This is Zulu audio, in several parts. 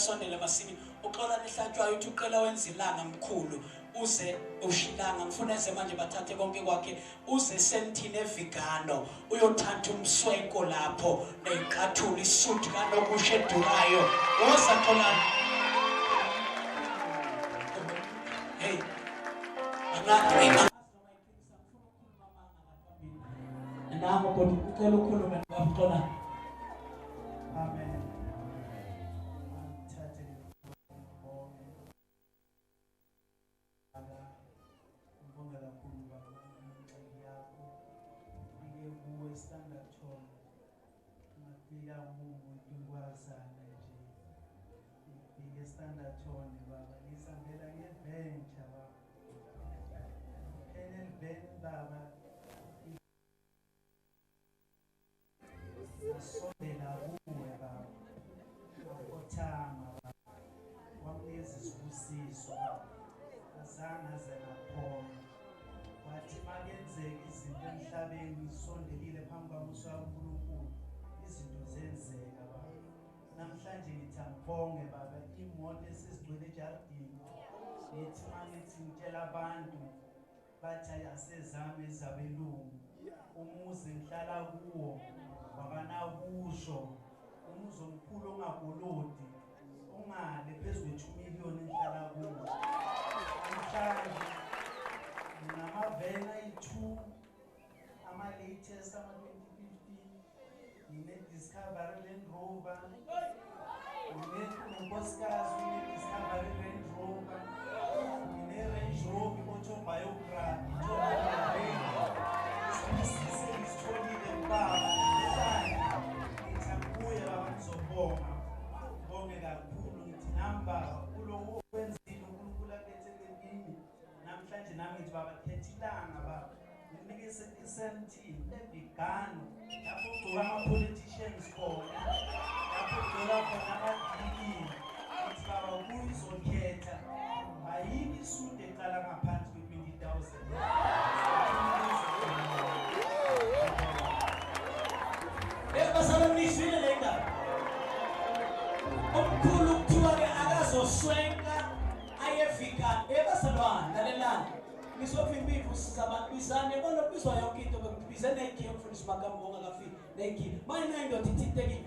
asondele masimini uxola nehlatshwayo uthi ucela wenza ilanga mkhulu uze ushilanga ngifuna eze manje bathathe konke kwakhe uze sentine evigano uyothanda umswenko lapho neqathula isuthi kanokusho edurayo woza xolani hey angaka namo kodwa ucela ukukhuluma ngaxolani amen. Sondelile phambi kwamuso kaNkulunkulu izinto zenzeka baba namhlanje ngithi angibonge baba imoto esizigcwele ejardini ngithi mangithi ngitshela abantu bathi ayasezame ezabelungu umuzi ngihlala kuwo wabanakusho umuzi omkhulu ongagolodi ongale phezulu kwe2 million ngihlala kuwo namhlanje nginamavena ayi2 latest ama 2015 ine Discovery Land Rover ine unkosikazi ine Discovery Land Rover ine Range Rover autobiography isitholile baba ngithakuye baba ngizobonga bonge kakhulu ngithi namba kulowo wenzile uNkulunkulu akethele kimi namhlanje nami ngithi baba khethilanga baba isenti evigano lapho ugcoka ama-politicians khona lapho ugcoka khona amadiki ithi baba kuyizokhetha ayikho isudu eqala ngaphansi kwe-20,000 basalonizwile le ndaba omkhulu kuthiwa-ke akazoswenka ayevigano basalwane lalelani ngisofimba ivusi abantu bizane bonobizwa yonke into bekubize negiye mfundisi makambonga kafiki negiye manje nayindoda ithinteki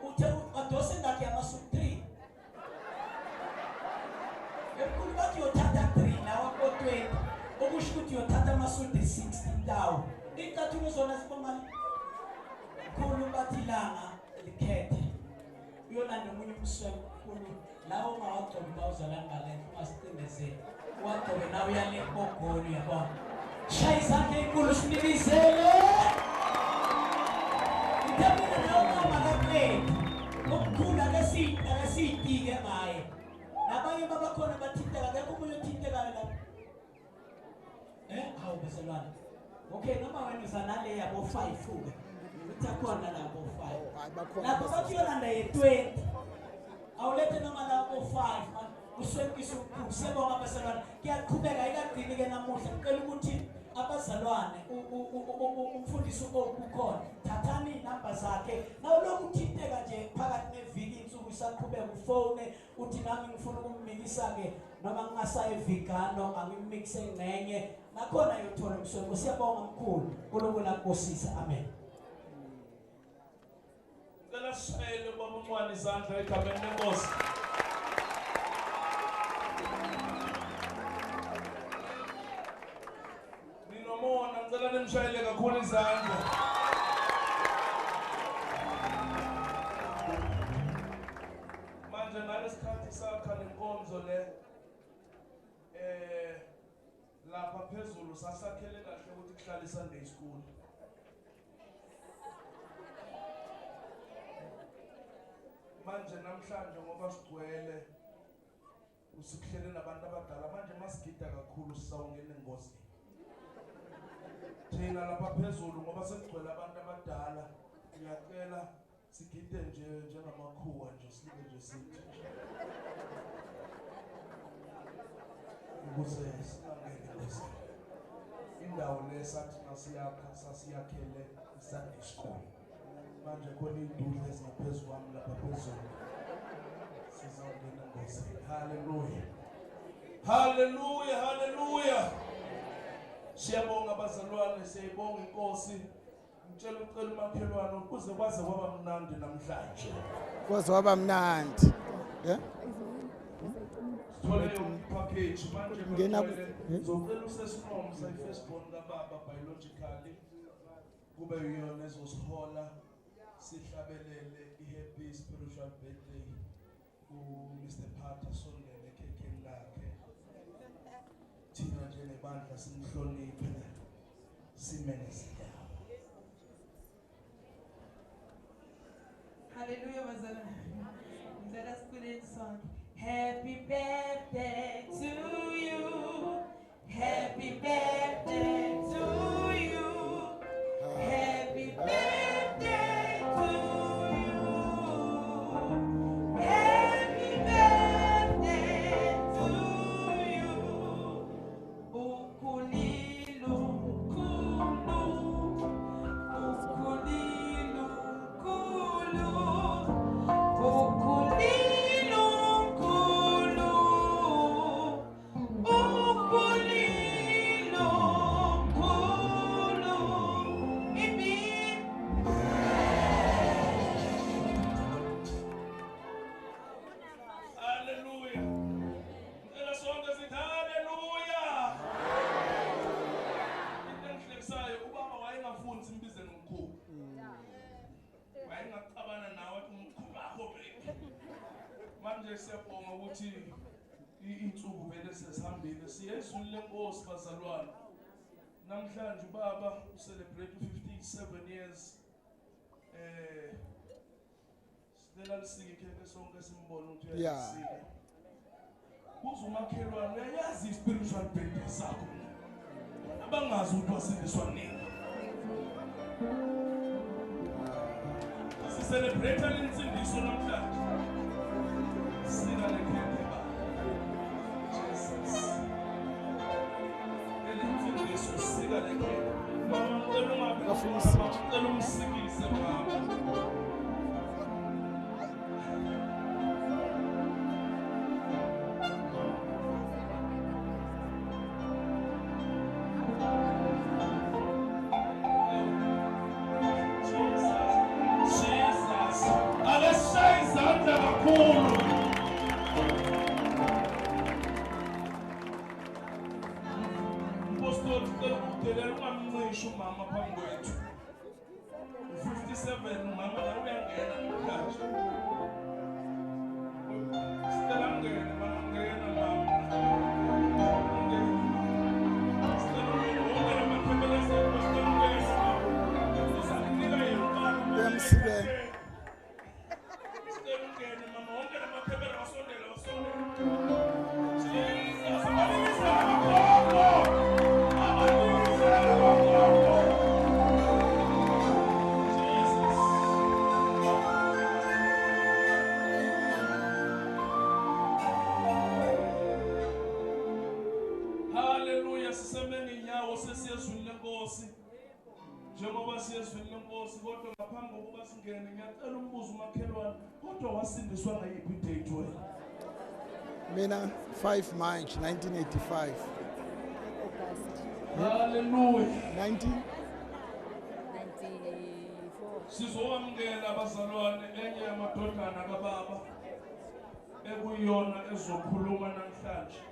uthe adose ngakhe amasuku 3 ekulu bathi uyothatha 3 nawe ko-20 okusho ukuthi uyothatha amasuku 60 lawo iy'cathulo zona zibomali khulu bathi ilanga likhethe uyolanda omunye umswekulu lawo ungawagcobi bawuzalani ngalenhle ungasicindezeli uwagcobe nawe uyale embogoli yabona shaya izandla ey'nkulu sinibizele itebile nawo mama kapleti omkhulu akesiyitike ngaye nabanye babakhona bathinteka akekho umunye othintekayo lapho hawu beselwane okay noma wena uzanale yabo 5 utakhona labo 5 lapho bathi yolanda ye-20 awulethe noma labo 5 uswekisa ukukhulu siyabonga abasalwane kuyaqhubeka ikagcini-ke namuhla ngicela ukuthi abazalwane umfundisi ukhona thathani iy'namba zakhe nawulokhu uthinteka nje phakathi neviki insuku isaqhubeka ufone uthi nami ngifuna ukummikisa-ke noma ngingasaye evigano angimikise ngxenye nakhona yothola umswenko siyabonga mkhulu uNkulunkulu akubusise amen ngicela sishayele baba uncwane izandla egameni lenkosi ninomona ngicela nimshayele kakhulu izandla manje ngalesikhathi sakha lenkonzo le lapha phezulu sasakhele kahle ukuthi kuhlale Sunday school manje namhlanje ngoba sigcwele usikuhlele nabantu abadala manje masigida kakhulu sisawungena engozini thina lapha phezulu ngoba sekugcwele abantu abadala ngiyacela sigide nje njengamakhuwa nje silike nje sithi ukuze singangeni engozini indawo lesathi sasiyakhele Sunday school manje khona iy'ndudla ezingaphezulu kwami lapha phezulu sizawungena Hallelujah. Hallelujah, hallelujah. Siyabonga bazalwane, siyabonga inkosi. Ngicela ucela umakhelwane ukuze kwaze kwaba mnandi namhlanje. Kwaze waba mnandi. Yeah? Sithole package manje Ngena ngizocela usesinom sayifirstborn kababa biologically kube yiyona ezosihola sihlabelele ihappy spiritual birthday ku Mr. Patterson nekhekhe lakhe. Thina njengebandla simhloniphe simenezela. Hallelujah, Mazala. Let us put in song. Happy birthday to you. Happy birthday to you. Happy birthday to you. Happy birthday to you. Ukulilu kulu. Ukulilu kulu. Ukulilu kulu. Ukulilu kulu. Ibi. Hallelujah. Ngicela sonke sithi hallelujah. Into engihlekisayo ubaba wayengafuni simbize nomkhulu. Wayengacabana nawe umkhulu wakho baby. Manje siyabonga ukuthi insuku vele sesihambile siye ezweni lenkosi bazalwane. Namhlanje ubaba celebrate 57 years. Sicela lisike ikhekhe sonke simbone ukuthi uyasika. Kuze umakhelwane uyayazi i-spiritual birthday sakho. Abangazi ukuthi wasindiswa nini. Sicelebrate insindiso namhlanje. Sika lekhekhe ba. Jesus. Insindiso sika lekhekhe. Mama ngicela ungabe ngicela umsikise mama. Mama phambi kwethu 57 mama la uyangena namhlanje sicela ngene mama ngena mama sicela ngene makhembela sicela usanika yena uyamsike. sicela ngene mama wonke lamakhembela wasondela Jesus abalisa sesiyezwini lenkosi njengoba siyezwini lenkosi kodwa ngaphambi kokuba singene ngiyacela umbuzo umakhelwane kodwa wasindiswa ngayiphi date wena Mina 5 March 1985. hallelujah 19 sizowamngena abazalwane enye yamadodana kababa ekuyona ezokhuluma namhlanje.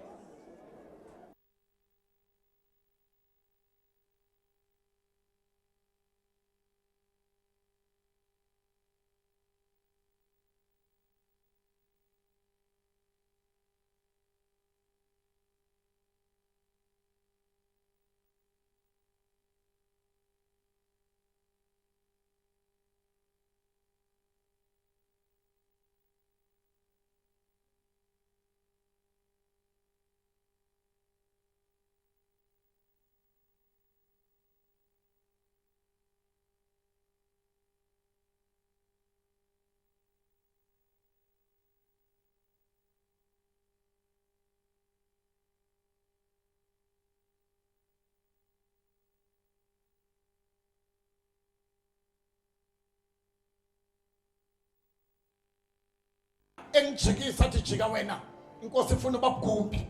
engijikisa athi jika wena inkosi ifuna babugumbi.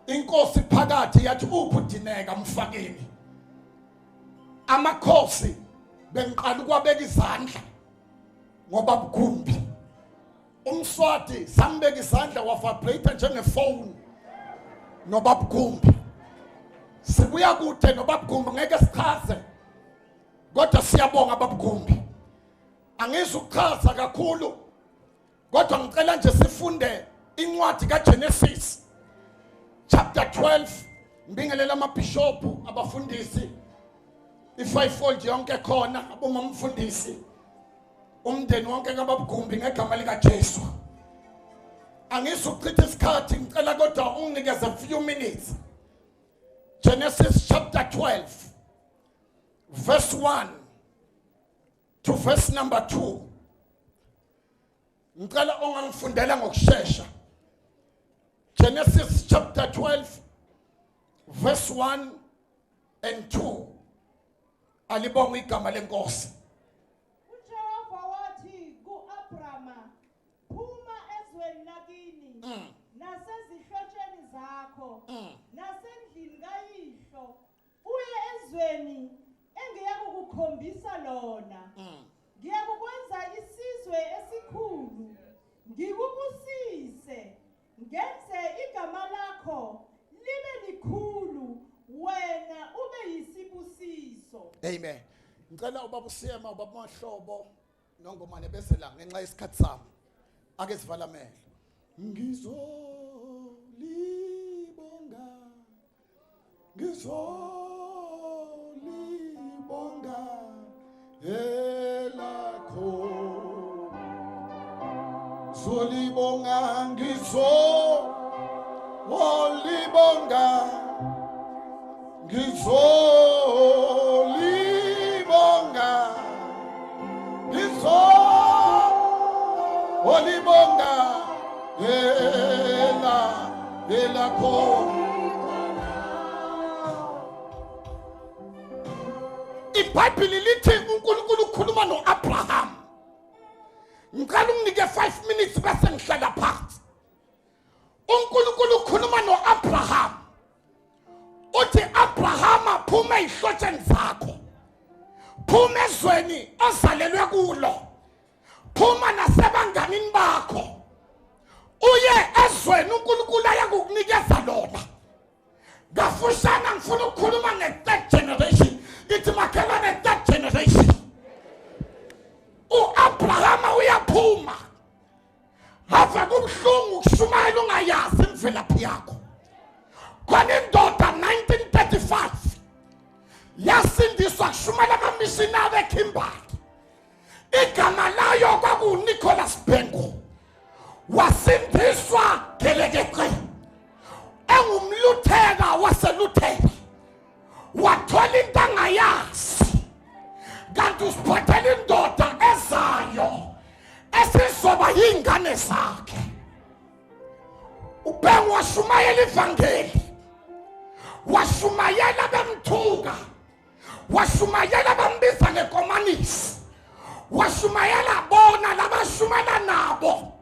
Inkosi phakathi yathi ubudineka mfakeni. Amakhosi bengiqala ukwabeka izandla ngoba bugumbi. Umswati sambeka izandla wavibrate njengefone noba bugumbi. Sibuya kude noba bugumbi ngeke sichaze. Kodwa siyabonga babugumbi. Angizuchaza kakhulu. Kodwa ngicela nje sifunde incwadi kaGenesis chapter 12. Ngibingelela amabishopu abafundisi. I-fivefold yonke khona abomamfundisi. Umndeni wonke kababugumbi ngegama lika Jesu. Angisuchitha isikhathi ngicela kodwa unginikeze a few minutes. Genesis chapter 12 verse 1 to verse number 2. Ngicela ungangifundela ngokusheshsha. Genesis chapter 12 verse 1 and 2. Alibonga igama lenkosi. uJehova wathi ku-Abrama, phuma ezweni lakini nasezihlotsheni zakho nasendlini kayihlo uye ezweni engiyakukukhombisa lona. Ngiyakukwenza isizwe esikhulu, ngikubusise, ngenze igama lakho libe likhulu, wena ube yisibusiso. Amen. Ngicela ubaba usiyema ubaba Mahlobo nongomane bese la ngenxa yesikhathi sami. Ake sivala amehlo. Ngizolibonga elakho. Zolibonga ngizolibonga. Ngizolibonga elakho. iBhayibheli lithi uNkulunkulu ukhuluma noAbraham. Ngicela unginike 5 minutes bese ngihlala phansi. uNkulunkulu ukhuluma noAbraham. Uthi Abrahama phuma ezihlotsheni zakho. Phuma ezweni ozalelwe kulo. Phuma nasebanganini bakho. Uye ezweni uNkulunkulu ayakukunikeza lona. Ngafushana ngifuna ukukhuluma nge-third generation. Ithi makhelwane ne-third generation. uAbrahama uyaphuma. Hava kubuhlungu kushumayela ungayazi imvelaphi yakho. Khona indoda 1935 yasindiswa kushumayela amamishinari eKimberley. Igama layo kwakuNicholas Bengo. Wasindiswa gelekeqe. Engumlutheka waselutheka. Wathola into angayazi. Kanti usiphathele indoda ezayo esizoba yingane zakhe. Ubengu washumayela ivangeli. Washumayela bemthuka. Washumayela bambiza ngekomanisi. Washumayela bona labashumana nabo.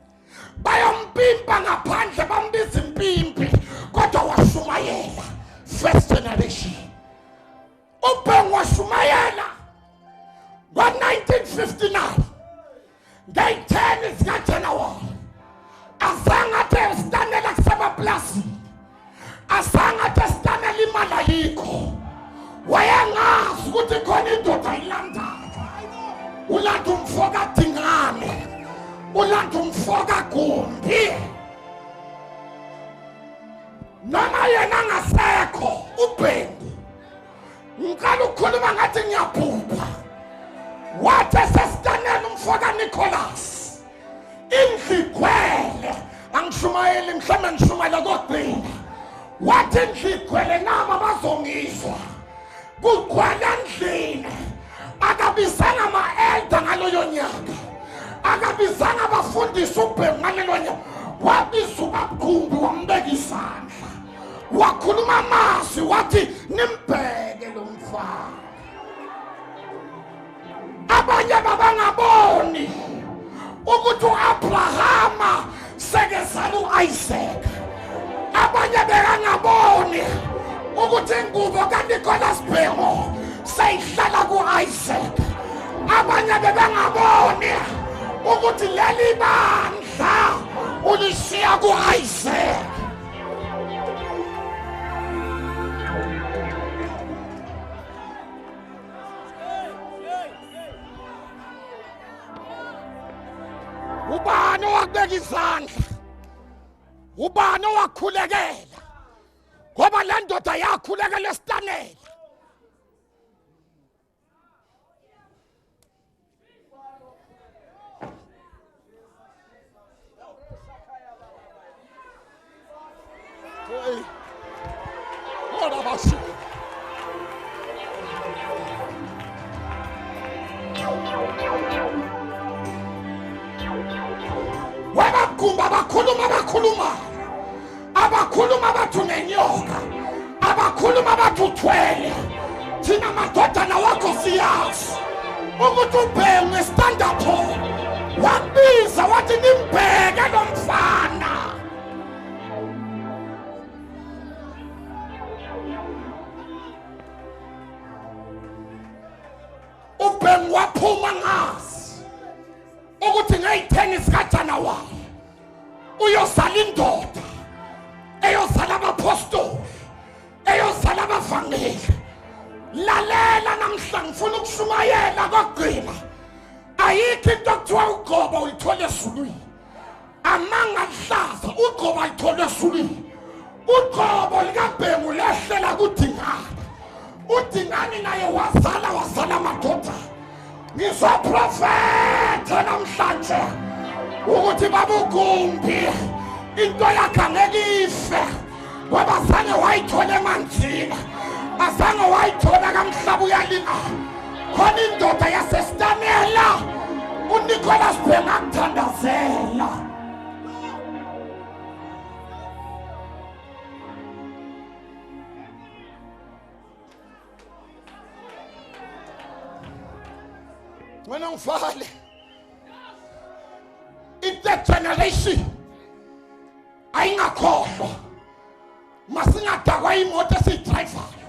Bayompimpa ngaphandle bambiza impimpi. Kodwa washumayela first generation. Ubengu washumayela ngo-1959 ngeyi-10 zikaJanuwari. Azange athe sitanela kusemaplasini. Azange athe sitanela imali ayikho. Wayengazi ukuthi khona indoda ayilandayo. Ulanda umfoka Dingane. Ulanda umfoka Gumbi. Noma yena ngasekho uBhengu. Ngicela ukukhuluma ngathi ngiyabhubha. Wathi sesitanela umfoka Nicholas. Indligwele angishumayeli mhlawumbe ngishumayela kodwa. Wathi indligwele nabo bazongizwa. Kugcwala endlini. Akabizanga ama-elder ngaloyo nyaka. Akabizanga abafundisi uBhengu ngalelo nyaka. Wabiza uBabugumbi wambeka isandla. Wakhuluma amazwi wathi nimbheke lo mfana. Abanye babangaboni ukuthi uAbrahama sekezala uIsaac abanye bekangaboni ukuthi ingubo kaNicholas Bhengu seyihlala kuIsaac abanye bebengaboni ukuthi leli bandla ulishiya kuIsaac. Ubani owakubeka izandla? Ubani owakhulekela? Ngoba le ndoda yakhulekela esitanela. Hey, what about you? Wabagumba abakhuluma bathu nenyoka, abakhuluma bathu thwele. Thina madodana wakho siyazi ukuthi uBhengu stand up wabiza wathi nimbheke lo mfana. uBhengu waphuma ngazi ukuthi ngayi-10 sikaJanuwari uyosala indoda eyosala abapostoli eyosala abavangeli. Lalela namhla ngifuna ukushumayela kokugcina. Ayikho into ekuthiwa uGoba uyithole ezulwini. Amanga ahlaza uGoba ayithole ezulwini. uGobo likaBhengu lehlela kuDingane. uDingane naye wazala amadoda. Ngizoprofetha namhlanje ukuthi babuGumbi into yakhe angeke ife ngoba zange wayithola emanzini, azange wayithola kamhlaba uyalima. Khona indoda yasesitanela uNicholas Bhengu akuthandazela. Wena ngifale i-third generation ayingakhohlwa. Masingadakwa imoto esiyidrayivayo,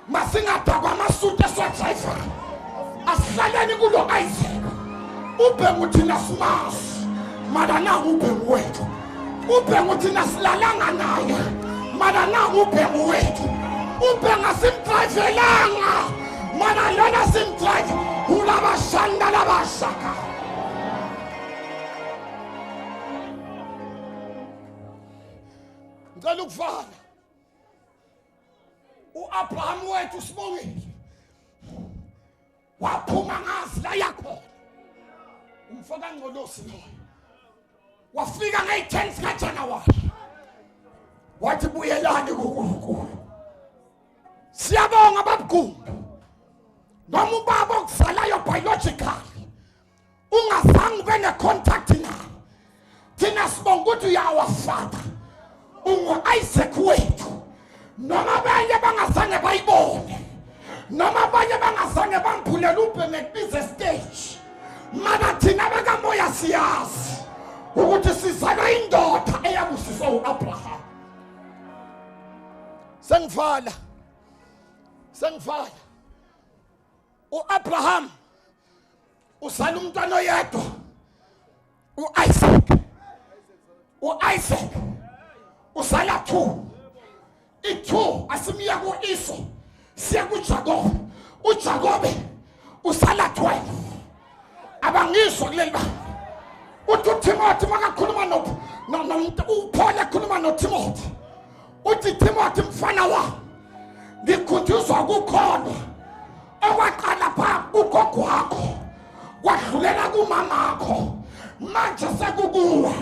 masingadakwa amasuti esiwadrayivayo. Asihlaleni kulo Isaac. uBhengu thina simazi, mara nangu uBhengu wethu. uBhengu thina silalanga naye, mara nangu uBhengu wethu. uBhengu asimdrayivelanga, mara lona simdrayive ulabashanda labashaka. Ngicela ukuvala uAbraham wethu Sibongile waphuma ngazi la yakhona. Umfaka Ngcolosi lo wafika ngayi-10 sikaJanuwari wathi buyelani kuNkulunkulu. Siyabonga babuGumbi noma ubaba okuzalayo biological ungazange ube ne-contact naye. Thina sibonga ukuthi uyawafaka ungu-Isaac wethu, noma abanye bangazange bayibone, noma abanye bangazange bamphulele uBhengu ekubiza stage. Mara thina bakamoya siyazi ukuthi sizalwa indoda eyabusiswa uAbraham. Sengivala uAbraham uzala umntwana oyedwa uIsaac. uIsaac uzala 2. I-2 asimiya ku-Esau siya kuJakobe. uJakobe uzala 12. Abangisho kuleli ba uthi uTimothy makakhuluma uPaul ekhuluma noTimothy uthi Timothy mfana wami ngikhunjuzwa kukhona okwaqala phambi ugogo wakho kwadlulela kumamakho manje sekukuwa.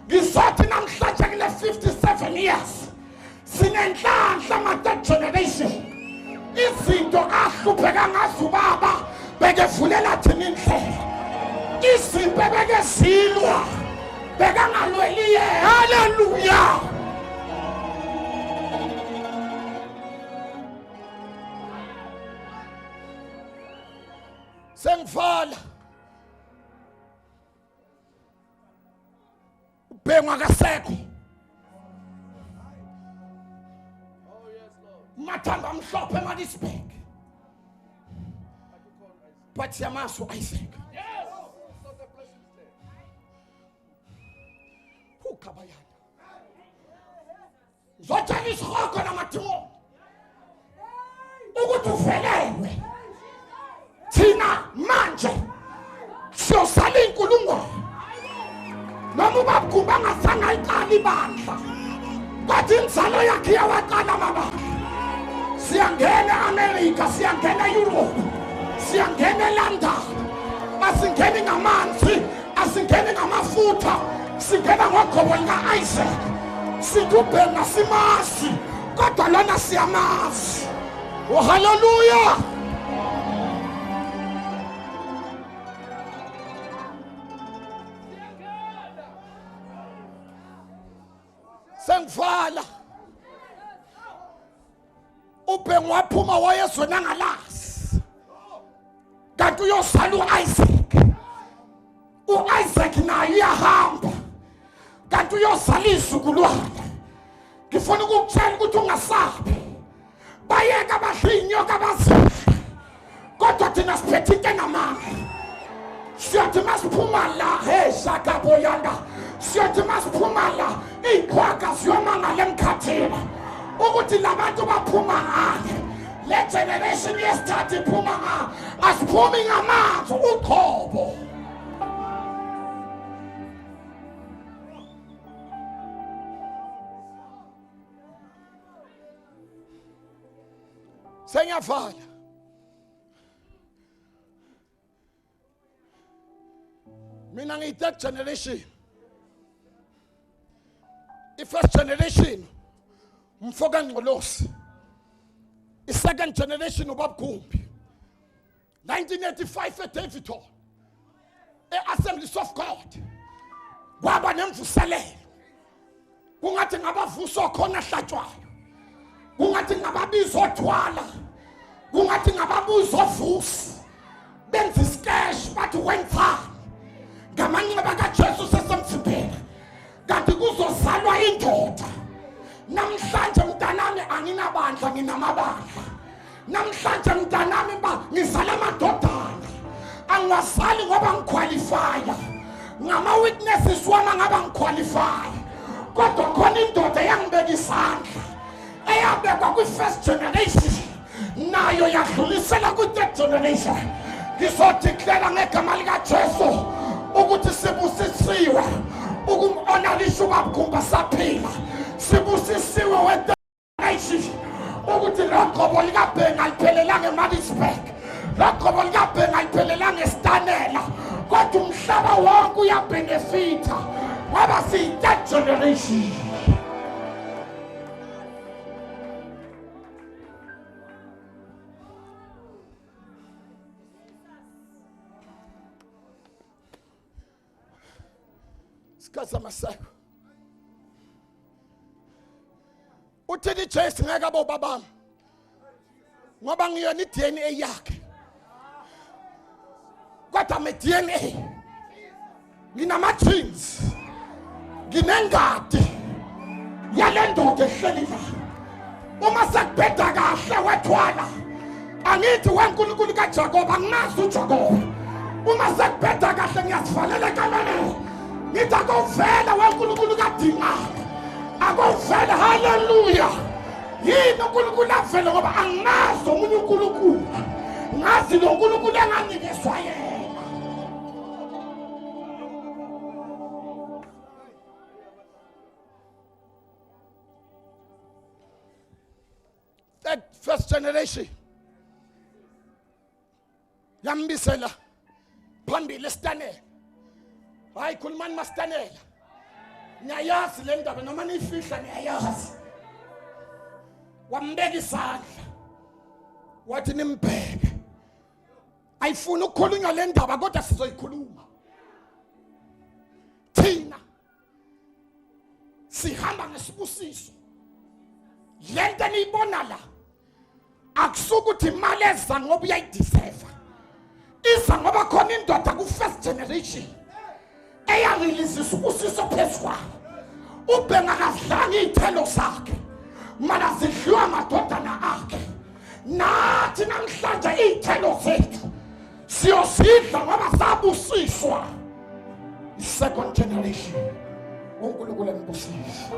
Ngizothi namhlanje kule 57 years sinenhlanhla ma-third generation. Izinto ahlupheka ngazo ubaba bekevulela thina indlela. Izinto ebekezilwa bekangalweliye. Haleluya. Sengivala ubhengu akasekho. Mathanda amhlophe eMaritzburg. But Yamasu Isaac. Who kabayana? Zotshela isihogo namathumo. Ukuthi uvelelwe. Thina manje siyosala inkulungwane. Noma ubabhumba angasanga iqala ibandla. Kodwa inzalo yakhe iyawaqala amabandla. Siyangena eAmerica, siyangena eEurope, siyangena eLondon. Asingeni ngamanzi, asingeni ngamafutha, singena ngoqobo lika-Isaac. Sikubhenga simasi, kodwa lona siyamazi. Oh hallelujah. Sengivala. Ubhengu waphuma wayezona ngalazi. Kanti uyosala uIsaac. uIsaac naye uyahamba. Kanti uyosala izukulwane. Ngifuna ukukutshela ukuthi ungasabi. Bayeka abahlinyoka abazidla. Kodwa thina siphethe into enamandla. Siyathi masiphuma la, hey shakabo yanda. Siyathi masiphuma la, iqhwaga siyomangala emkhathini. Ukuthi labantu baphuma ngale. Le generation yesithathu iphuma ngale. Asiphumi ngamanzi uqhobo. Sengiyavala. Mina ngiyi-third generation. I-first generation umfoka Ngqolosi. I-second generation uBabgumbi. 1985 eDavidton. E-Assemblies of God. Kwaba nemvuselelo. Kungathi ngabavuso khona hlatshwayo. Kungathi ngababizo othwala. Kungathi ngababuzo ovusi. Benza isikeshi bathi wenzani. Ngamanxeba kaJesu sesemthiphela. Kanti kuzozalwa indoda. Namhlanje mntanami anginabandla nginamabandla. Namhlanje mntanami ngizala amadodana. Angiwazali ngoba ngiqualifya. Ngama witnesses wami ngaba ngiqualify. Kodwa khona indoda eyangibeka isandla. Eyabekwa kwi-first generation. Nayo yadlulisela kwi-third generation. Ngizodeclare ngegama likaJesu ukuthi sibusisiwe. Ukumhonorisha uBabgumba saphila. Sibusisiwe weDenation. Ukuthi loqobo likabhenga aliphelelanga eMaritzburg. Loqobo likabhenga aliphelelanga eStanela. Kodwa umhlaba wonke uyabenefita. Ngoba siyi-third generation. Sikhathi maseko. Uthini Jesu ngeke abo babami. Ngoba ngiyona iDNA yakhe. Kodwa me-DNA. Nginama-genes. Nginengadi. Yale ndoda ehleli la. Uma sekubheda kahle wethwala. Angithi weNkulunkulu kaJakobe anginazi uJakobe. Uma sekubheda kahle ngiyasivalela kameleni. Ngithi akuvela weNkulunkulu kadingana. Akuvela hallelujah. Yini uNkulunkulu avele ngoba anginazi omunye uNkulunkulu. Ngazi lo uNkulunkulu enganikezwa yena. That first generation. Yambisela phambili eStanela. Hayi khulumani maStanela. Niyayazi le ndaba noma nifihla niyayazi. Wambeka isandla. Wathi nimbheke. Ayifuna ukukhulunywa le ndaba kodwa sizoyikhuluma. Thina sihamba ngesibusiso. Lento niyibona la akusukuthi imali eza ngoba uyayideserve. Isa ngoba khona indoda ku first generation eyarelease usibusiso phezulu. ubengakadlanga iy'thelo zakhe mana zidliwa amadodana akhe. Nathi namhlanje iy'thelo zethu siyozidla ngoba sabusiswa i-second generation. uNkulunkulu embusise.